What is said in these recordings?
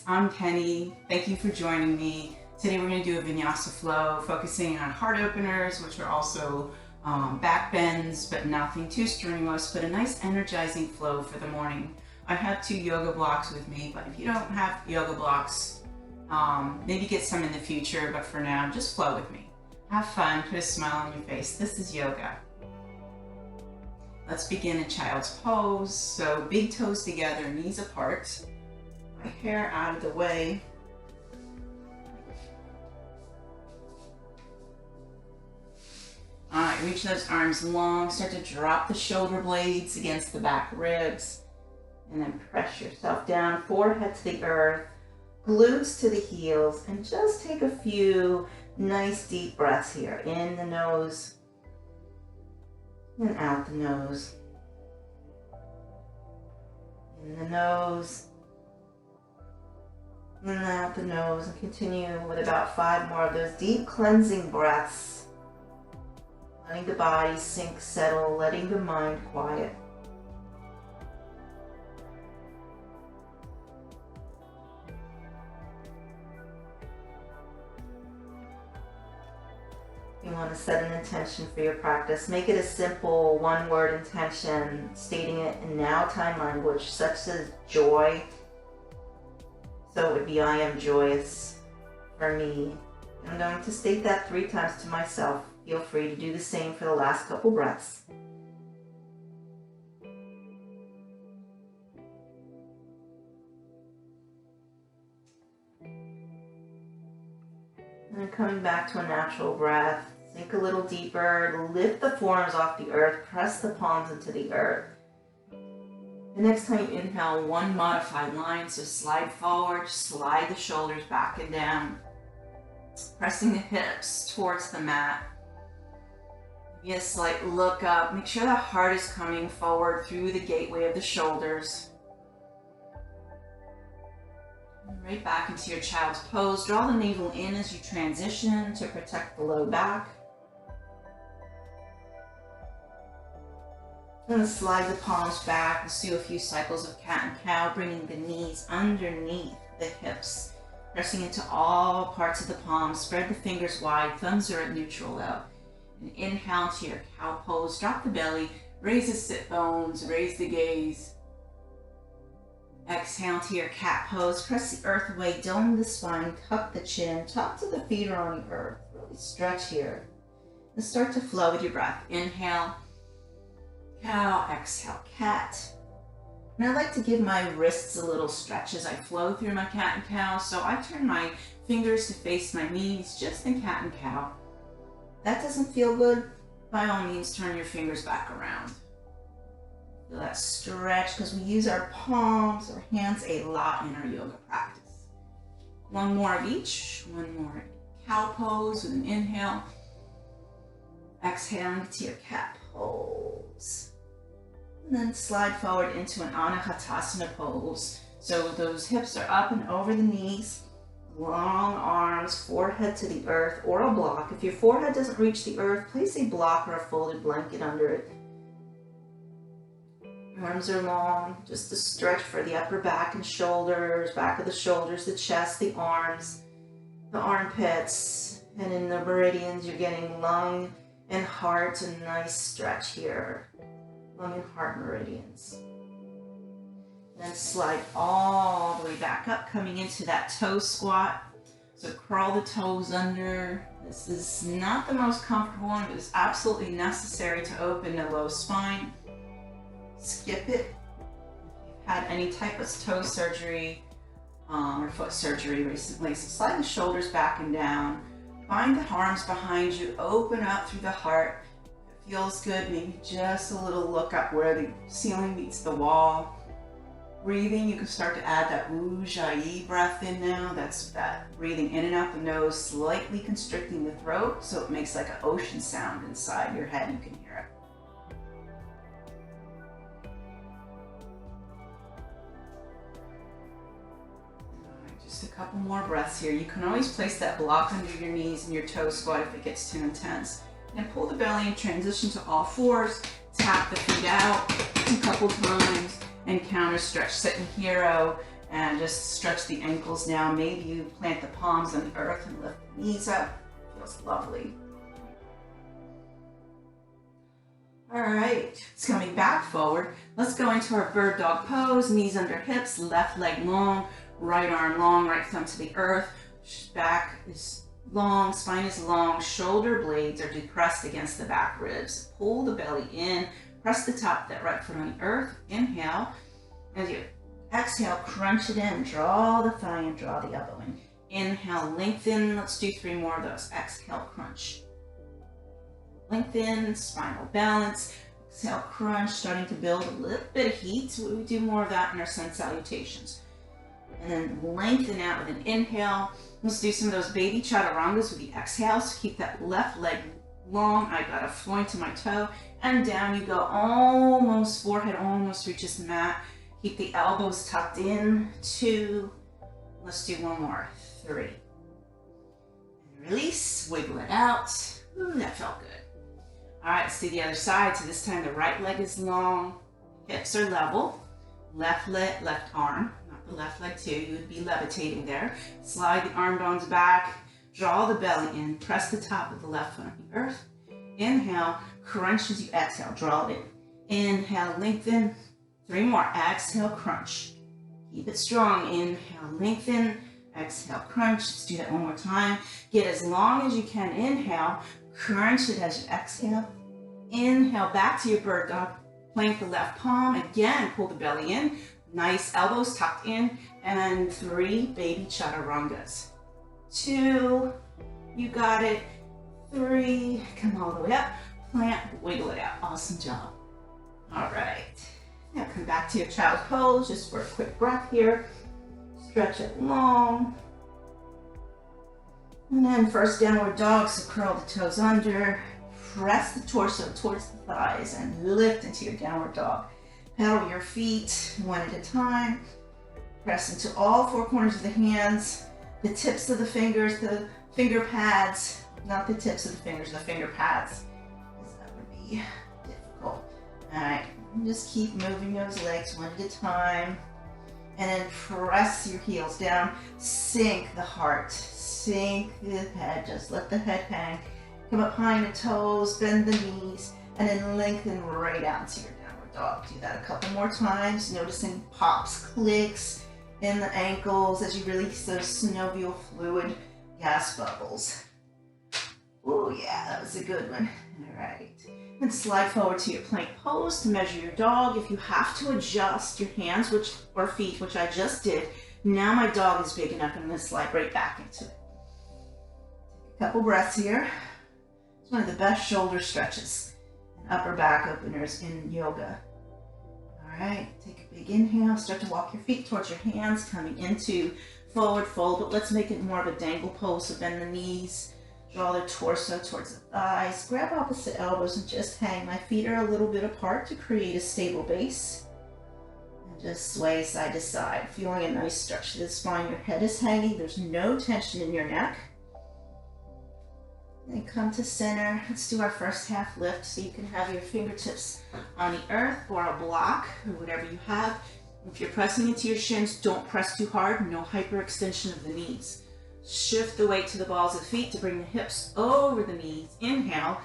I'm Kenny. Thank you for joining me. Today we're going to do a vinyasa flow focusing on heart openers, which are also back bends, but nothing too strenuous, but a nice energizing flow for the morning. I have 2 yoga blocks with me, but if you don't have yoga blocks, maybe get some in the future, but for now, just flow with me. Have fun, put a smile on your face. This is yoga. Let's begin in child's pose. So big toes together, knees apart. My hair out of the way. All right, reach those arms long. Start to drop the shoulder blades against the back ribs. And then press yourself down, forehead to the earth, glutes to the heels, and just take a few nice deep breaths here. In the nose and out the nose. In the nose. And out the nose, and continue with about 5 more of those deep cleansing breaths. Letting the body sink, settle, letting the mind quiet. You want to set an intention for your practice. Make it a simple one-word intention, stating it in now time language, such as joy. So it would be, I am joyous for me. I'm going to state that 3 times to myself. Feel free to do the same for the last couple breaths. And then coming back to a natural breath, sink a little deeper, lift the forearms off the earth, press the palms into the earth. The next time you inhale, one modified line, so slide forward, slide the shoulders back and down, pressing the hips towards the mat. Maybe a slight look up, make sure the heart is coming forward through the gateway of the shoulders. And right back into your child's pose, draw the navel in as you transition to protect the low back. And slide the palms back. Let's do a few cycles of cat and cow, bringing the knees underneath the hips, pressing into all parts of the palms. Spread the fingers wide, thumbs are at neutral though. And inhale to your cow pose, drop the belly, raise the sit bones, raise the gaze. Exhale to your cat pose, press the earth away, dome the spine, tuck the chin, tops of the feet are on the earth. Really stretch here. And start to flow with your breath. Inhale. Cow, exhale, cat. And I like to give my wrists a little stretch as I flow through my cat and cow, so I turn my fingers to face my knees, just in cat and cow. If that doesn't feel good, by all means turn your fingers back around. Feel that stretch, because we use our palms, our hands a lot in our yoga practice. One more of each, one more cow pose with an inhale. Exhale into your cat pose. And then slide forward into an Anahatasana pose. So those hips are up and over the knees, long arms, forehead to the earth, or a block. If your forehead doesn't reach the earth, place a block or a folded blanket under it. Arms are long, just a stretch for the upper back and shoulders, back of the shoulders, the chest, the arms, the armpits, and in the meridians you're getting lung and heart, a nice stretch here. Lung and heart meridians. Then slide all the way back up, coming into that toe squat. So curl the toes under. This is not the most comfortable one, but it's absolutely necessary to open the low spine. Skip it. If you've had any type of toe surgery or foot surgery recently, so slide the shoulders back and down. Find the arms behind you, open up through the heart. Feels good, maybe just a little look up where the ceiling meets the wall. Breathing, you can start to add that Ujjayi breath in now. That's that breathing in and out the nose, slightly constricting the throat, so it makes like an ocean sound inside your head. You can hear it. All right, just a couple more breaths here. You can always place that block under your knees and your toe squat if it gets too intense. And pull the belly and transition to all fours. Tap the feet out a couple times and counter stretch. Sit in hero And just stretch the ankles down. Maybe you plant the palms on the earth and lift the knees up. Feels lovely. All right, it's coming back forward. Let's go into our bird dog pose. Knees under hips, left leg long, right arm long, right thumb to the earth. Back is long, spine is long, shoulder blades are depressed against the back ribs. Pull the belly in, press the top of that right foot on the earth. Inhale. As you exhale, crunch it in, draw the thigh and draw the elbow in. Inhale, lengthen. Let's do 3 more of those. Exhale, crunch. Lengthen, spinal balance. Exhale, crunch, starting to build a little bit of heat. So we do more of that in our sun salutations. And then lengthen out with an inhale. Let's do some of those baby chaturangas with the exhales. Keep that left leg long. I got a point to my toe. And down you go, almost, forehead almost reaches the mat. Keep the elbows tucked in. 2. Let's do 1 more. 3. And release, wiggle it out. Ooh, that felt good. All right, let's do the other side. So this time the right leg is long, hips are level. Left leg, left arm, not the left leg too. You would be levitating there. Slide the arm bones back, draw the belly in, press the top of the left foot on the earth. Inhale, crunch as you exhale, draw it in. Inhale, lengthen. 3 more. Exhale, crunch. Keep it strong. Inhale, lengthen. Exhale, crunch. Let's do that 1 more time. Get as long as you can. Inhale, crunch it as you exhale. Inhale, back to your bird dog. Plank the left palm. Again, pull the belly in. Nice elbows tucked in. And 3 baby chaturangas. 2, you got it. 3, come all the way up. Plant, wiggle it out. Awesome job. All right. Now come back to your child's pose just for a quick breath here. Stretch it long. And then first downward dog, so curl the toes under. Press the torso towards the thighs and lift into your downward dog. Pedal your feet 1 at a time. Press into all 4 corners of the hands, the tips of the fingers, the finger pads, not the tips of the fingers, the finger pads, because that would be difficult. All right. Just keep moving those legs 1 at a time. And then press your heels down. Sink the heart. Sink the head. Just let the head hang. Come up behind the toes. Bend the knees. And then lengthen right out to your downward dog. Do that a couple more times. Noticing pops, clicks in the ankles as you release those synovial fluid gas bubbles. Oh yeah, that was a good one. All right. And slide forward to your plank pose to measure your dog. If you have to adjust your hands or feet, which I just did, now my dog is big enough, I'm going to slide right back into it. Take a couple breaths here. It's one of the best shoulder stretches and upper back openers in yoga. All right, take a big inhale. Start to walk your feet towards your hands, coming into forward fold, but let's make it more of a dangle pose, so bend the knees. Draw the torso towards the thighs. Grab opposite elbows and just hang. My feet are a little bit apart to create a stable base. And just sway side to side, feeling a nice stretch to the spine. Your head is hanging. There's no tension in your neck. And come to center. Let's do our first half lift so you can have your fingertips on the earth or a block or whatever you have. If you're pressing into your shins, don't press too hard. No hyperextension of the knees. Shift the weight to the balls of the feet to bring the hips over the knees. Inhale,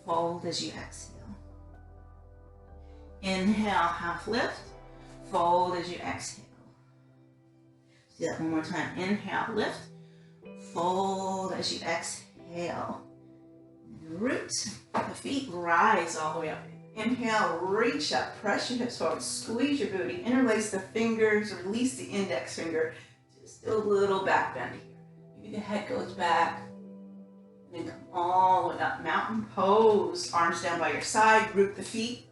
fold as you exhale. Inhale, half lift, fold as you exhale. Do that 1 more time. Inhale, lift, fold as you exhale. Root the feet, rise all the way up. Inhale, reach up, press your hips forward, squeeze your booty, interlace the fingers, release the index finger. Just a little back bend here. Maybe the head goes back, and then come all the way up. Mountain pose, arms down by your side, root the feet.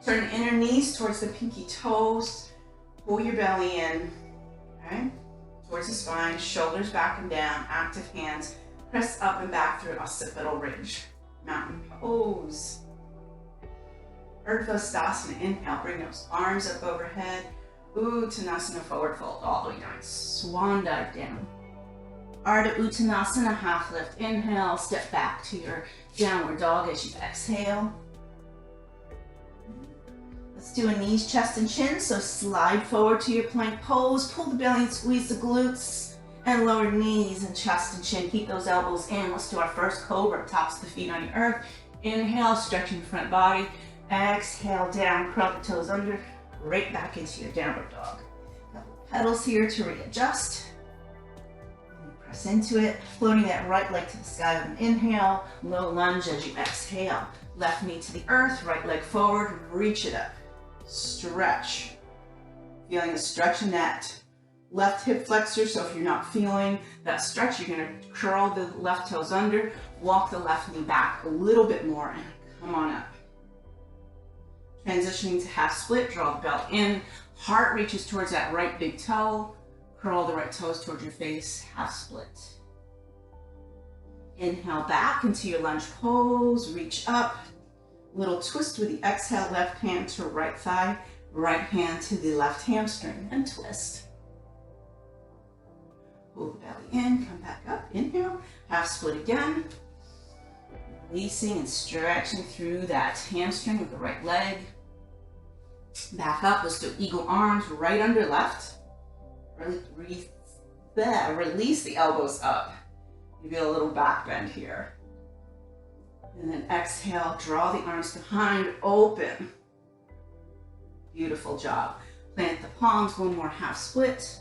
Turn the inner knees towards the pinky toes. Pull your belly in, okay? Towards the spine, shoulders back and down, active hands. Press up and back through occipital ridge. Mountain pose. Urdhva inhale, bring those arms up overhead. Uttanasana, forward fold, all the way down. Swan dive down. Ardha Uttanasana, half lift. Inhale, step back to your downward dog as you exhale. Let's do a knees, chest, and chin. So slide forward to your plank pose, pull the belly and squeeze the glutes, and lower knees and chest and chin. Keep those elbows in. Let's do our first cobra, tops of the feet on the earth. Inhale, stretching the front body. Exhale, down, curl the toes under, right back into your downward dog. Couple pedals here to readjust. Press into it, floating that right leg to the sky with an inhale, low lunge as you exhale. Left knee to the earth, right leg forward, reach it up. Stretch. Feeling a stretch in that left hip flexor, so if you're not feeling that stretch, you're gonna curl the left toes under, walk the left knee back a little bit more, and come on up. Transitioning to half split, draw the belt in, heart reaches towards that right big toe, curl the right toes towards your face, half split. Inhale back into your lunge pose, reach up. Little twist with the exhale, left hand to right thigh, right hand to the left hamstring, and twist. Pull the belly in, come back up, inhale, half split again. Releasing and stretching through that hamstring with the right leg. Back up, let's do eagle arms, right under left. Release the elbows up. Maybe a little back bend here. And then exhale, draw the arms behind, open. Beautiful job. Plant the palms, one more half split.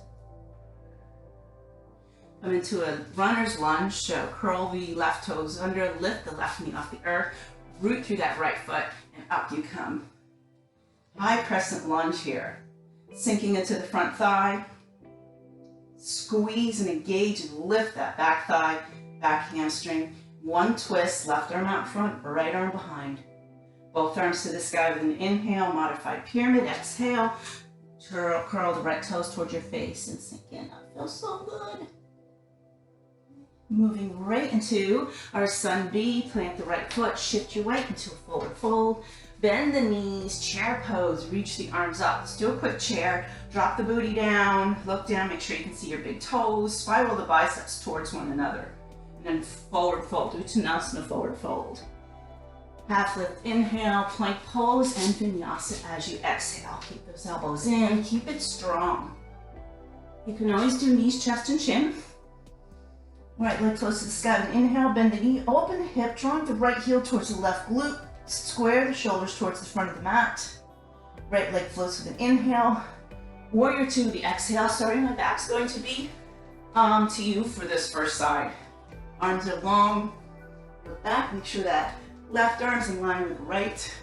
Come into a runner's lunge, so curl the left toes under, lift the left knee off the earth, root through that right foot, and up you come. High crescent lunge here. Sinking into the front thigh. Squeeze and engage and lift that back thigh, back hamstring. One twist, left arm out front, right arm behind. Both arms to the sky with an inhale, modified pyramid, exhale. Curl the right toes towards your face and sink in. That feels so good. Moving right into our sun B, plant the right foot, shift your weight into a forward fold. Bend the knees, chair pose, reach the arms up. Let's do a quick chair. Drop the booty down, look down, make sure you can see your big toes. Spiral the biceps towards one another. And then forward fold, Uttanasana, forward fold. Half lift, inhale, plank pose, and vinyasa as you exhale. Keep those elbows in, keep it strong. You can always do knees, chest, and chin. Right leg close to the sky, and inhale, bend the knee, open the hip, drawing the right heel towards the left glute. Square the shoulders towards the front of the mat. Right leg floats with an inhale. Warrior two, the exhale. Sorry, my back's going to be to you for this first side. Arms are long. Look back, make sure that left arm's in line with the right.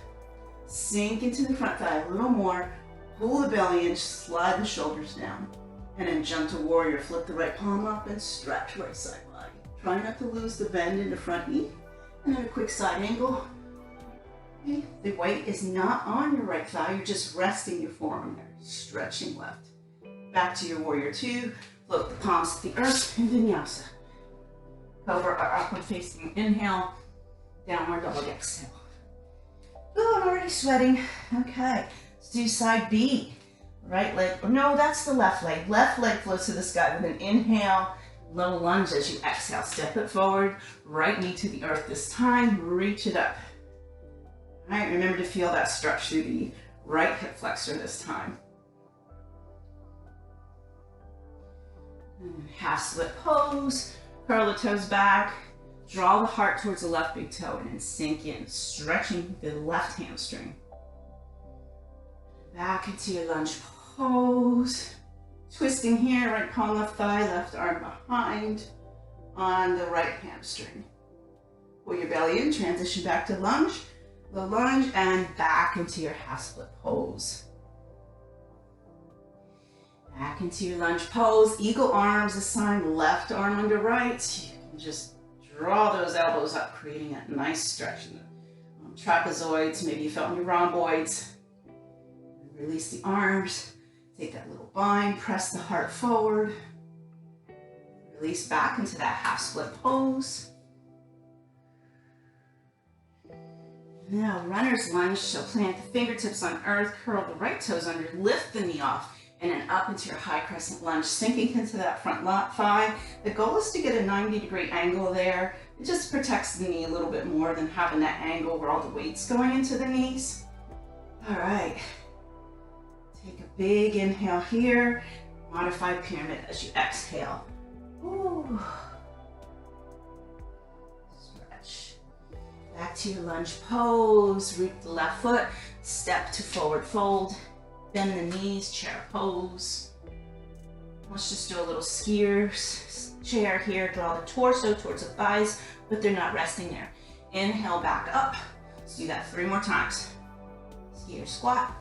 Sink into the front thigh a little more. Pull the belly in, slide the shoulders down. And then jump to warrior. Flip the right palm up and stretch right side body. Try not to lose the bend in the front knee. And then a quick side angle. Okay. The weight is not on your right thigh, you're just resting your forearm there. Stretching left. Back to your warrior two. Float the palms to the earth and vinyasa. Cover our upward facing inhale. Downward dog exhale. Oh, I'm already sweating. Okay, let's do side B. Right leg, no, that's the left leg. Left leg floats to the sky with an inhale. Low lunge as you exhale. Step it forward. Right knee to the earth this time. Reach it up. All right, remember to feel that stretch through the right hip flexor this time. And half split pose. Curl the toes back. Draw the heart towards the left big toe and then sink in, stretching the left hamstring. Back into your lunge pose. Twisting here, right palm, left thigh, left arm behind on the right hamstring. Pull your belly in, transition back to lunge. Low lunge and back into your half split pose. Back into your lunge pose. Eagle arms assign left arm under right. You can just draw those elbows up, creating a nice stretch in the trapezoids. Maybe you felt in your rhomboids. Release the arms. Take that little bind. Press the heart forward. Release back into that half split pose. Now, runner's lunge, so plant the fingertips on earth, curl the right toes under, lift the knee off, and then up into your high crescent lunge, sinking into that front thigh. The goal is to get a 90-degree angle there. It just protects the knee a little bit more than having that angle where all the weight's going into the knees. All right, Take a big inhale here. Modified pyramid as you exhale. Ooh. Stretch. Back to your lunge pose. Root the left foot. Step to forward fold. Bend the knees, chair pose. Let's just do a little skier chair here. Draw the torso towards the thighs, but they're not resting there. Inhale back up. Let's do that 3 more times. Skier squat.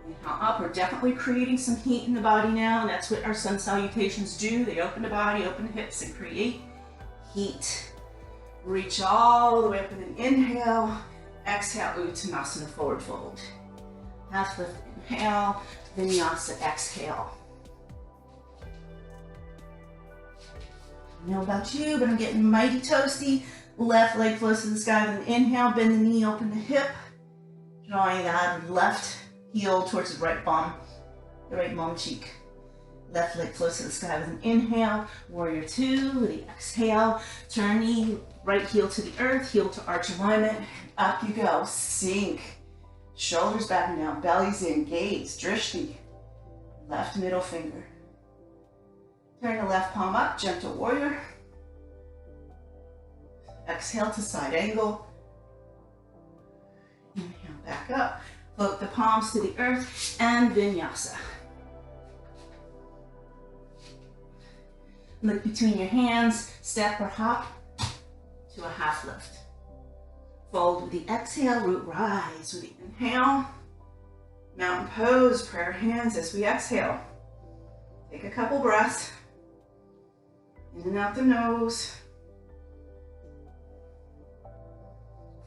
Inhale up. We're definitely creating some heat in the body now, and that's what our sun salutations do. They open the body, open the hips, and create heat. Reach all the way up with an inhale. Exhale, Uttanasana, forward fold. Half lift, inhale. Vinyasa, exhale. I don't know about you, but I'm getting mighty toasty. Left leg close to the sky with an inhale. Bend the knee, open the hip. Drawing that left heel towards the right bum cheek. Left leg close to the sky with an inhale. Warrior 2 with the exhale. Turn the right heel to the earth, heel to arch alignment. Up you go. Sink. Shoulders back and down. Belly's in. Gaze. Drishti. Left middle finger. Turn the left palm up. Gentle warrior. Exhale to side angle. Inhale back up. Float the palms to the earth and vinyasa. Look between your hands, step or hop to a half lift. Fold with the exhale, root rise with the inhale. Mountain pose, prayer hands as we exhale. Take a couple breaths. In and out the nose.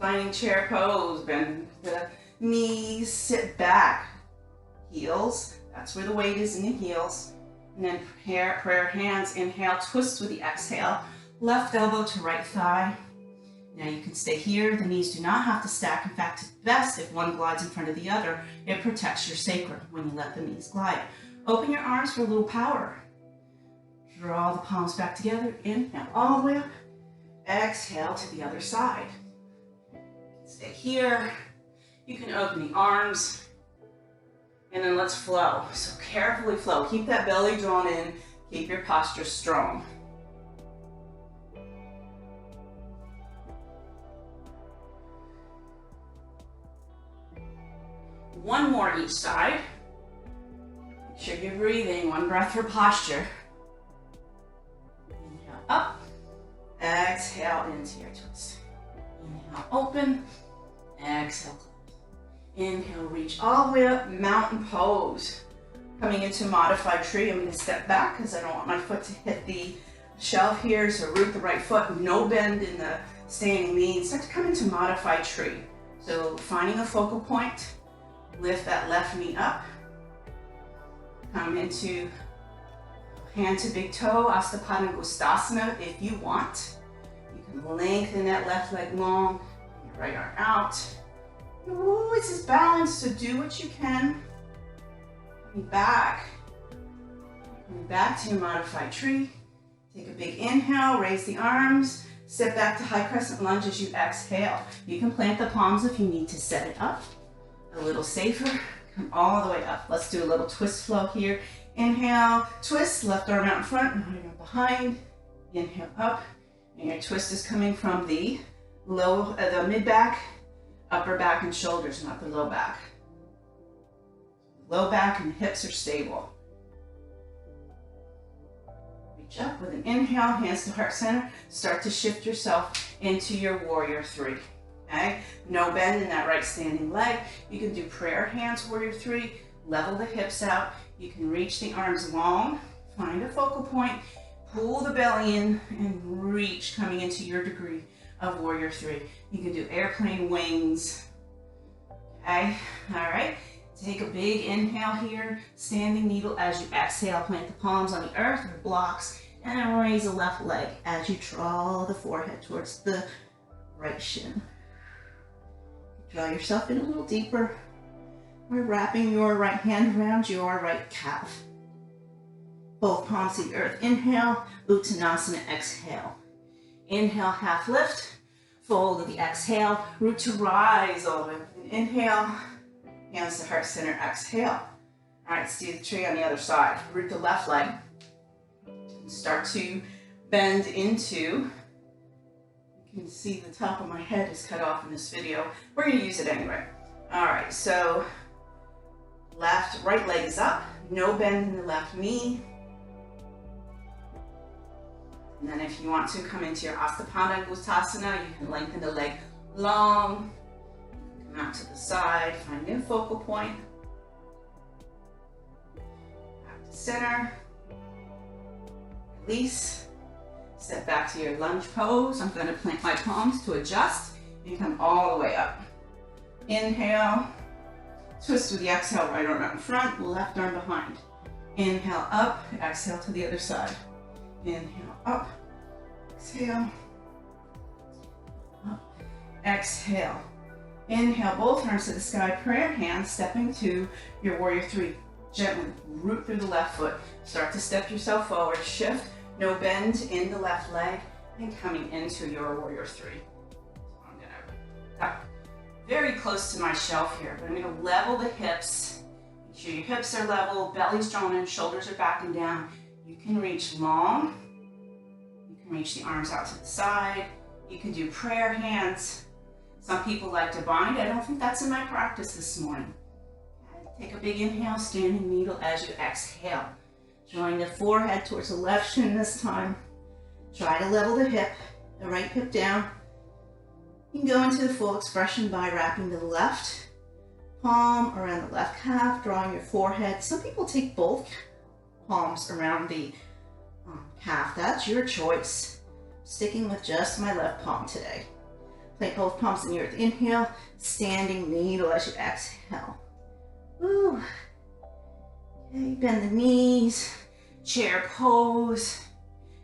Finding chair pose, bend the knees, sit back. Heels, that's where the weight is in the heels. And then prayer hands, inhale, twist with the exhale. Left elbow to right thigh. Now you can stay here. The knees do not have to stack. In fact, it's best if one glides in front of the other. It protects your sacrum when you let the knees glide. Open your arms for a little power. Draw the palms back together. Inhale all the way up. Exhale to the other side. Stay here. You can open the arms. And then let's flow. So carefully flow. Keep that belly drawn in. Keep your posture strong. One more each side. Make sure you're breathing. One breath for posture. Inhale up. Exhale into your twist. Inhale open. Exhale close. Inhale, reach all the way up, mountain pose. Coming into modified tree, I'm going to step back because I don't want my foot to hit the shelf here. So root the right foot, no bend in the standing knee. Start to come into modified tree. So finding a focal point, lift that left knee up. Come into hand to big toe, Astapadangustasana if you want. You can lengthen that left leg long, your right arm out. Ooh, it's just balance, so do what you can. Coming back to your modified tree. Take a big inhale, raise the arms, step back to high crescent lunge as you exhale. You can plant the palms if you need to set it up. A little safer, come all the way up. Let's do a little twist flow here. Inhale, twist, left arm out in front, right arm behind. Inhale up, and your twist is coming from the mid back, upper back and shoulders, not the low back. Low back and hips are stable. Reach up with an inhale, hands to heart center. Start to shift yourself into your warrior 3. Okay? No bend in that right standing leg. You can do prayer hands, warrior 3. Level the hips out. You can reach the arms long. Find a focal point. Pull the belly in and reach, coming into your degree of warrior 3. You can do airplane wings. Okay, all right. Take a big inhale here, standing needle as you exhale. Plant the palms on the earth or blocks, and then raise the left leg as you draw the forehead towards the right shin. Draw yourself in a little deeper. We're wrapping your right hand around your right calf. Both palms to the earth. Inhale, Uttanasana, exhale. Inhale, half lift. Fold with the exhale. Root to rise all the way up. Inhale, hands to heart center, exhale. All right, let's do the tree on the other side. Root the left leg. Start to bend into, you can see the top of my head is cut off in this video. We're gonna use it anyway. All right, so right leg is up, no bend in the left knee. And then if you want to come into your Astapana-Uttanasana, you can lengthen the leg long, come out to the side, find a new focal point. Back to center. Release, step back to your lunge pose. I'm going to plant my palms to adjust and come all the way up. Inhale, twist with the exhale, right arm out in front, left arm behind. Inhale up, exhale to the other side. Inhale up, exhale, up, exhale. Inhale, both arms to the sky, prayer hands, stepping to your warrior three. Gently root through the left foot. Start to step yourself forward, shift. No bend in the left leg, and coming into your warrior three. So I'm gonna tuck very close to my shelf here, but I'm gonna level the hips. Make sure your hips are level, belly's drawn in, shoulders are back and down. You can reach long. You can reach the arms out to the side. You can do prayer hands. Some people like to bind. I don't think that's in my practice this morning. Take a big inhale, standing needle as you exhale. Drawing the forehead towards the left shin this time. Try to level the hip, the right hip down. You can go into the full expression by wrapping the left palm around the left calf, drawing your forehead. Some people take both palms around the calf. That's your choice. Sticking with just my left palm today. Plant both palms in the earth. Inhale, standing needle as you exhale. Woo. Okay, bend the knees, chair pose,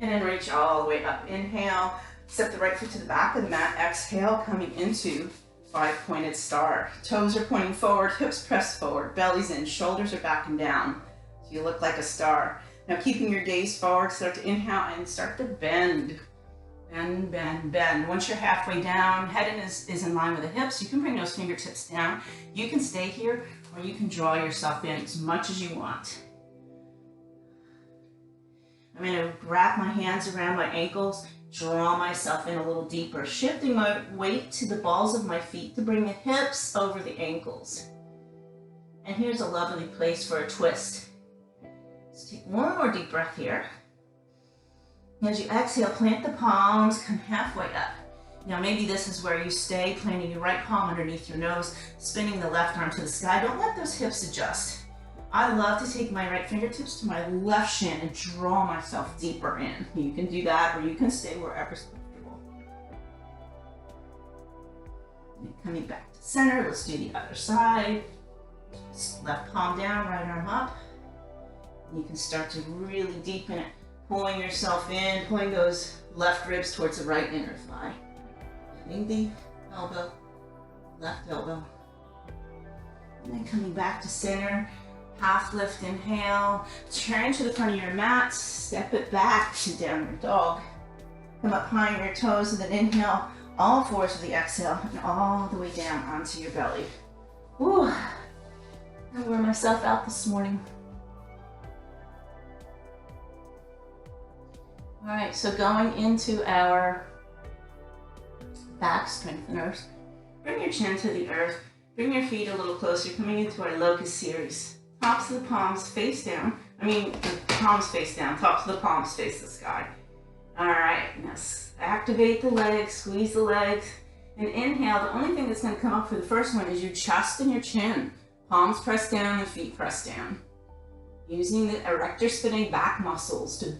and then reach all the way up. Inhale, step the right foot to the back of the mat. Exhale, coming into five-pointed star. Toes are pointing forward, hips pressed forward, belly's in, shoulders are back and down. So you look like a star. Now keeping your gaze forward, start to inhale and start to bend. Bend, bend, bend. Once you're halfway down, head is in line with the hips, you can bring those fingertips down. You can stay here, or you can draw yourself in as much as you want. I'm going to wrap my hands around my ankles, draw myself in a little deeper, shifting my weight to the balls of my feet to bring the hips over the ankles. And here's a lovely place for a twist. Let's take one more deep breath here. As you exhale, plant the palms, come halfway up. Now maybe this is where you stay, planting your right palm underneath your nose, spinning the left arm to the sky. Don't let those hips adjust. I love to take my right fingertips to my left shin and draw myself deeper in. You can do that, or you can stay wherever's comfortable. And coming back to center, let's do the other side. Left palm down, right arm up. And you can start to really deepen it, pulling yourself in, pulling those left ribs towards the right inner thigh. Bending the elbow, left elbow. And then coming back to center, half lift, inhale, turn to the front of your mat, step it back to downward dog. Come up high on your toes and then inhale, all fours with the exhale, and all the way down onto your belly. Whew, I wore myself out this morning. All right, so going into our back strengtheners, bring your chin to the earth, bring your feet a little closer, coming into our locust series. Tops of the palms face down. The palms face down, tops of the palms face the sky. All right, now activate the legs, squeeze the legs, and inhale. The only thing that's gonna come up for the first one is your chest and your chin. Palms press down and feet press down. Using the erector spinning back muscles to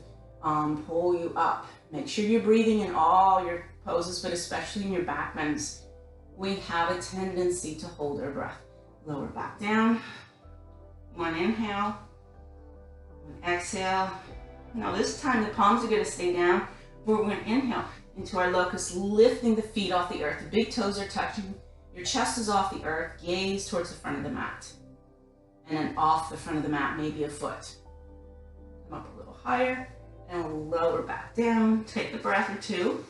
pull you up. Make sure you're breathing in all your poses, but especially in your back bends. We have a tendency to hold our breath. Lower back down. One inhale, one exhale. Now this time the palms are going to stay down. We're going to inhale into our locust, lifting the feet off the earth. The big toes are touching. Your chest is off the earth. Gaze towards the front of the mat. And then off the front of the mat, maybe a foot. Come up a little higher and lower back down. Take a breath or two.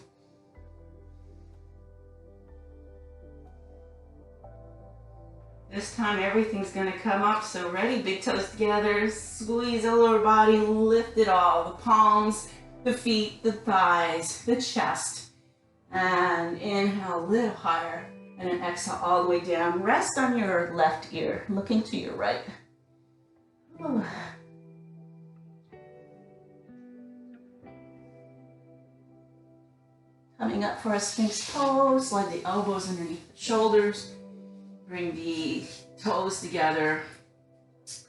This time everything's gonna come up, so ready? Big toes together, squeeze the lower body, lift it all. The palms, the feet, the thighs, the chest. And inhale a little higher, and then exhale all the way down. Rest on your left ear, looking to your right. Ooh. Coming up for a Sphinx pose, slide the elbows underneath the shoulders. Bring the toes together.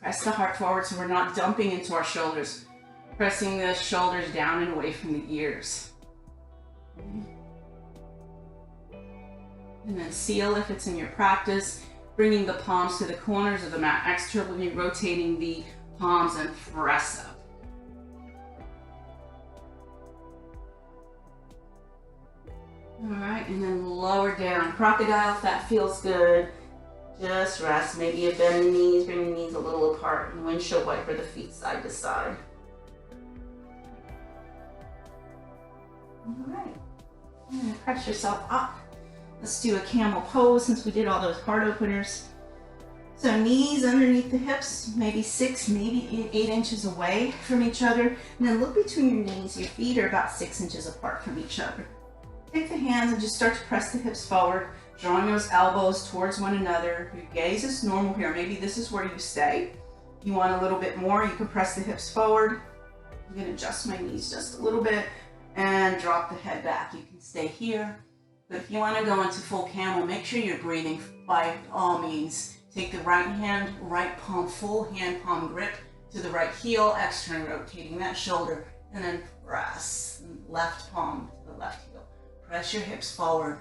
Press the heart forward so we're not dumping into our shoulders. Pressing the shoulders down and away from the ears. And then seal if it's in your practice. Bringing the palms to the corners of the mat. Externally rotating the palms and press up. All right, and then lower down. Crocodile if that feels good. Just rest. Maybe you bend the knees, bring the knees a little apart, and windshield wiper the feet side to side. All right, and then press yourself up. Let's do a camel pose since we did all those heart openers. So knees underneath the hips, maybe 6, maybe 8 inches away from each other. And then look between your knees. Your feet are about 6 inches apart from each other. Take the hands and just start to press the hips forward, drawing those elbows towards one another. Your gaze is normal here. Maybe this is where you stay. If you want a little bit more, you can press the hips forward. I'm gonna adjust my knees just a little bit and drop the head back. You can stay here. But if you wanna go into full camel, make sure you're breathing by all means. Take the right hand, right palm, full hand palm grip to the right heel, external rotating that shoulder, and then press left palm to the left heel. Press your hips forward.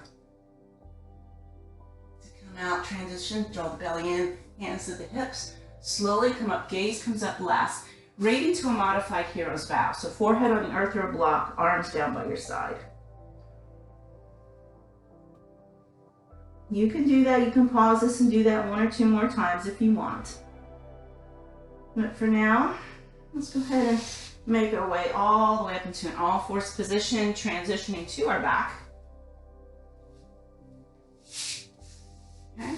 To come out, transition, draw the belly in, hands to the hips. Slowly come up, gaze comes up last. Right into a modified hero's bow. So forehead on the earth or a block, arms down by your side. You can do that, you can pause this and do that 1 or 2 more times if you want. But for now, let's go ahead and make our way all the way up into an all-fours position, transitioning to our back. Okay.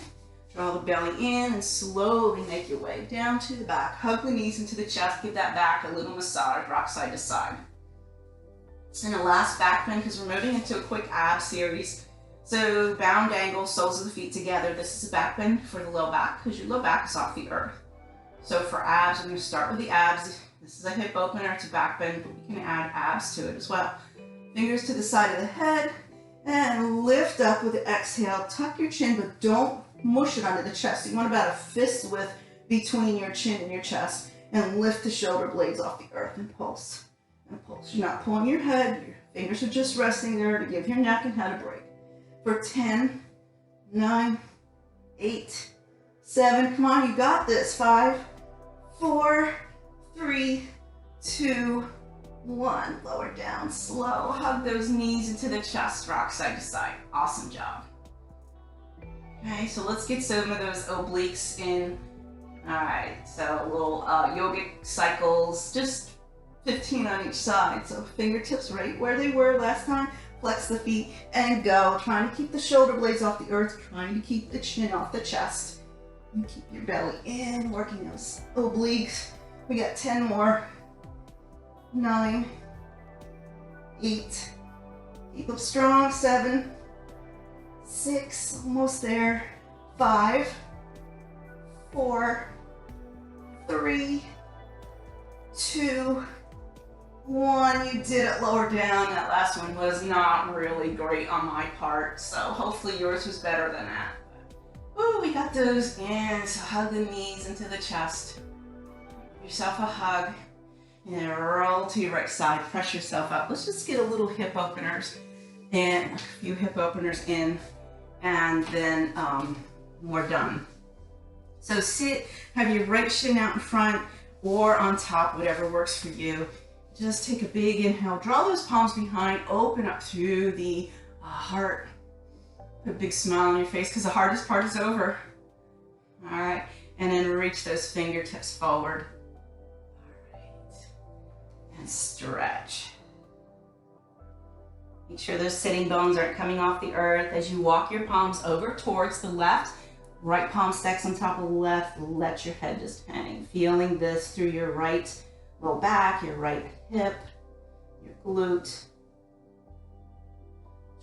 Draw the belly in and slowly make your way down to the back. Hug the knees into the chest, give that back a little massage, rock side to side. It's in a last back bend because we're moving into a quick ab series. So bound angle, soles of the feet together. This is a back bend for the low back because your low back is off the earth. So for abs, I'm going to start with the abs. This is a hip opener, it's a back bend, but we can add abs to it as well. Fingers to the side of the head and lift up with the exhale. Tuck your chin, but don't mush it under the chest. You want about a fist width between your chin and your chest, and lift the shoulder blades off the earth and pulse. And pulse. You're not pulling your head, your fingers are just resting there to give your neck and head a break. For 10, 9, 8, 7, come on, you got this. 5, 4, 3, 2, 1. Lower down, slow. Hug those knees into the chest, rock side to side. Awesome job. Okay, so let's get some of those obliques in. All right, so little yogic cycles, just 15 on each side. So fingertips right where they were last time. Flex the feet and go. Trying to keep the shoulder blades off the earth, trying to keep the chin off the chest. And keep your belly in, working those obliques. We got 10 more. 9, 8, keep them strong. 7, 6, almost there. 5, 4, 3, 2, 1. You did it. Lower down. That last one was not really great on my part, so hopefully yours was better than that. Ooh, we got those in. So hug the knees into the chest. Give yourself a hug. And then roll to your right side. Press yourself up. Let's just get a little hip openers and a few hip openers in, and then we're done. So sit, have your right shin out in front or on top, whatever works for you. Just take a big inhale. Draw those palms behind. Open up through the heart. Put a big smile on your face because the hardest part is over. All right. And then reach those fingertips forward. All right. And stretch. Make sure those sitting bones aren't coming off the earth as you walk your palms over towards the left. Right palm stacks on top of the left. Let your head just hang. Feeling this through your right low back, your right hip, your glute.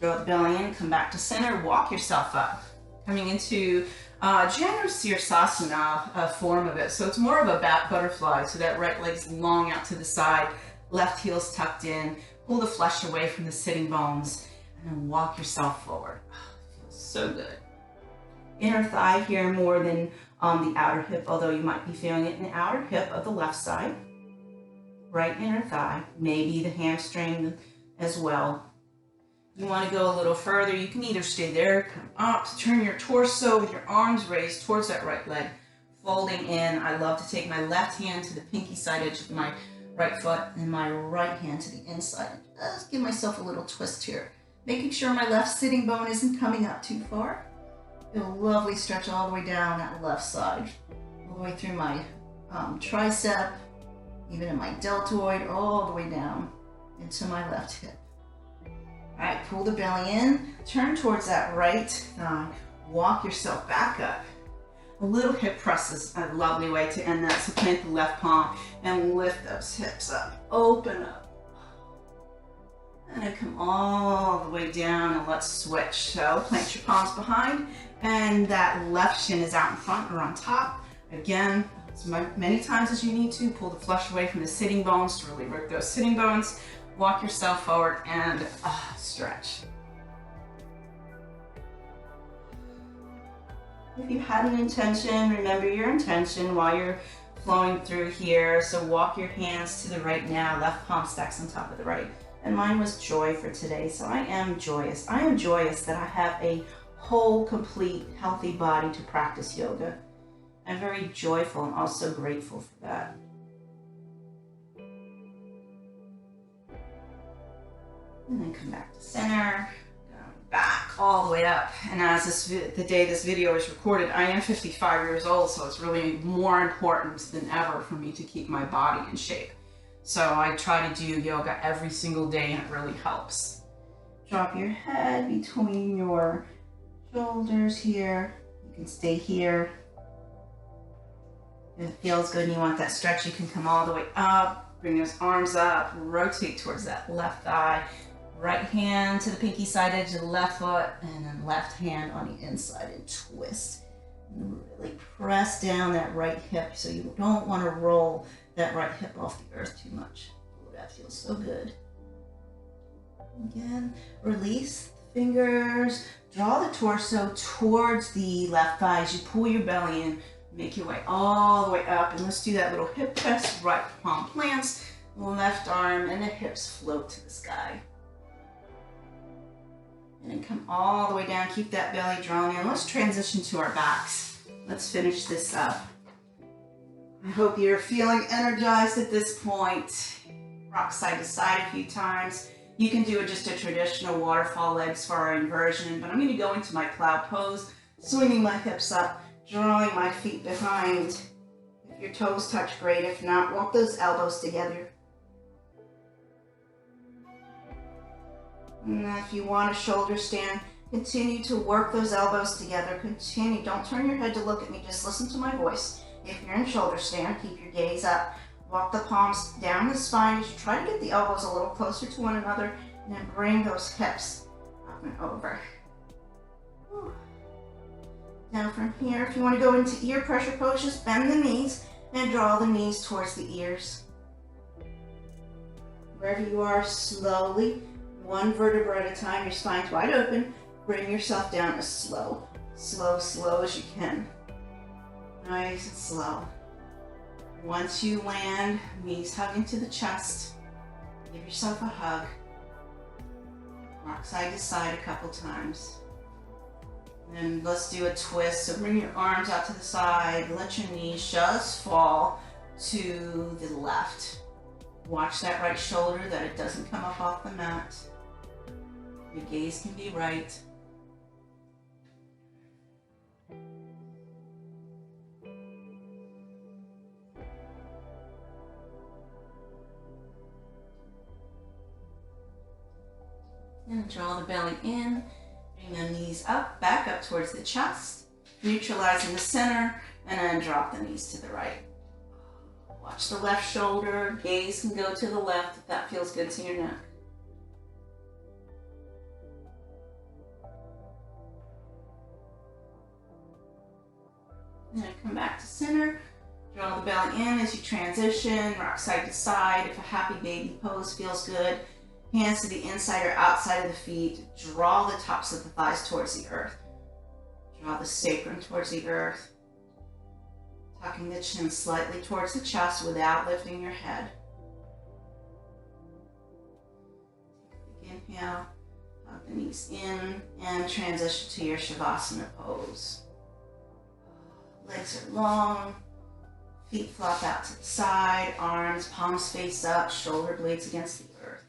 Draw the belly in, come back to center, walk yourself up. Coming into Janu Sirsasana form of it. So it's more of a bat butterfly. So that right leg's long out to the side, left heel's tucked in. Pull the flesh away from the sitting bones and then walk yourself forward. Oh, it feels so good. Inner thigh here more than the outer hip, although you might be feeling it in the outer hip of the left side. Right inner thigh, maybe the hamstring as well. You want to go a little further, you can either stay there, come up, turn your torso with your arms raised towards that right leg, folding in. I love to take my left hand to the pinky side edge of my right foot and my right hand to the inside. Just give myself a little twist here, making sure my left sitting bone isn't coming up too far. Feel a lovely stretch all the way down that left side, all the way through my tricep, even in my deltoid, all the way down into my left hip. All right, pull the belly in, turn towards that right thigh, walk yourself back up. A little hip press is a lovely way to end that. So plant the left palm and lift those hips up, open up. And then come all the way down and let's switch. So plant your palms behind and that left shin is out in front or on top. Again, as many times as you need to, pull the flesh away from the sitting bones to really work those sitting bones. Walk yourself forward and stretch. If you had an intention, remember your intention while you're flowing through here. So walk your hands to the right now, left palm stacks on top of the right. And mine was joy for today, so I am joyous. I am joyous that I have a whole, complete, healthy body to practice yoga. I'm very joyful and also grateful for that. And then come back to center, back all the way up. And as the day this video is recorded, I am 55 years old, so it's really more important than ever for me to keep my body in shape. So I try to do yoga every single day and it really helps. Drop your head between your shoulders here. You can stay here. If it feels good and you want that stretch, you can come all the way up, bring those arms up, rotate towards that left thigh. Right hand to the pinky side edge of the left foot, and then left hand on the inside and twist. And really press down that right hip so you don't want to roll that right hip off the earth too much. Oh, that feels so good. Again, release the fingers, draw the torso towards the left thigh as you pull your belly in, make your way all the way up, and let's do that little hip press, right palm plants, left arm, and the hips float to the sky. And then come all the way down, keep that belly drawn in. Let's transition to our backs. Let's finish this up. I hope you're feeling energized at this point. Rock side to side a few times. You can do just a traditional waterfall legs for our inversion, but I'm going to go into my cloud pose, swinging my hips up, drawing my feet behind. If your toes touch, great. If not, walk those elbows together. And if you want a shoulder stand, continue to work those elbows together. Continue. Don't turn your head to look at me. Just listen to my voice. If you're in shoulder stand, keep your gaze up. Walk the palms down the spine as you try to get the elbows a little closer to one another, and then bring those hips up and over. Now from here, if you want to go into ear pressure pose, just bend the knees and draw the knees towards the ears. Wherever you are, slowly, one vertebra at a time, your spine's wide open. Bring yourself down as slow as you can. Nice and slow. Once you land, knees hug into the chest. Give yourself a hug. Rock side to side a couple times. And then let's do a twist. So bring your arms out to the side. Let your knees just fall to the left. Watch that right shoulder, that it doesn't come up off the mat. Your gaze can be right. And draw the belly in. Bring the knees up, back up towards the chest. neutralizing the center, and then drop the knees to the right. Watch the left shoulder, gaze can go to the left if that feels good to your neck. And then come back to center. Draw the belly in as you transition, rock side to side. If a happy baby pose feels good, hands to the inside or outside of the feet. Draw the tops of the thighs towards the earth. Draw the sacrum towards the earth. Tucking the chin slightly towards the chest without lifting your head. Take a big inhale, hug the knees in, and transition to your Shavasana pose. Legs are long. Feet flop out to the side, arms, palms face up, shoulder blades against the earth.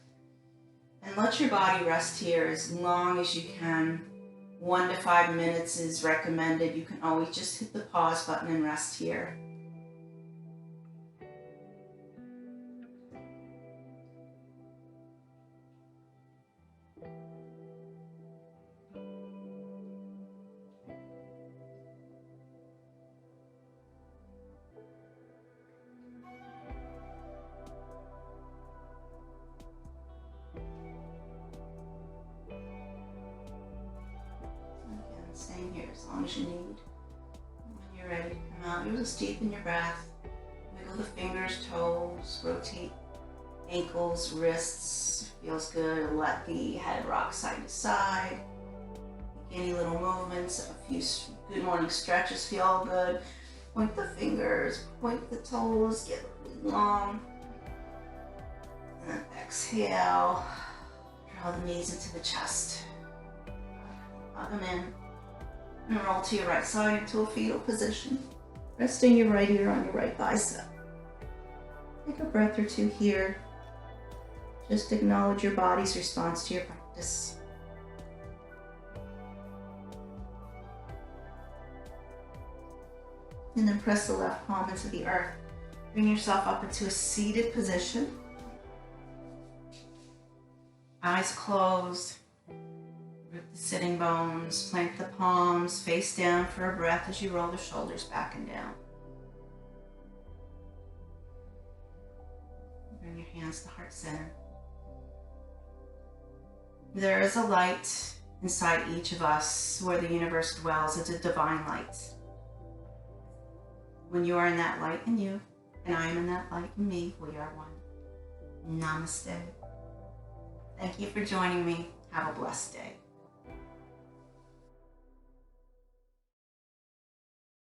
And let your body rest here as long as you can. 1 to 5 minutes is recommended. You can always just hit the pause button and rest here. Staying here as long as you need. And when you're ready to come out, you'll just deepen your breath. Wiggle the fingers, toes, rotate ankles, wrists. Feels good. Let the head rock side to side. Make any little movements. A few good morning stretches feel good. Point the fingers, point the toes, get really long. And then exhale. Draw the knees into the chest. Hug them in. And roll to your right side into a fetal position. Resting your right ear on your right bicep. Take a breath or two here. Just acknowledge your body's response to your practice. And then press the left palm into the earth. Bring yourself up into a seated position. Eyes closed. Root the sitting bones, plant the palms, face down for a breath as you roll the shoulders back and down. Bring your hands to heart center. There is a light inside each of us where the universe dwells. It's a divine light. When you are in that light in you, and I am in that light in me, we are one. Namaste. Thank you for joining me. Have a blessed day.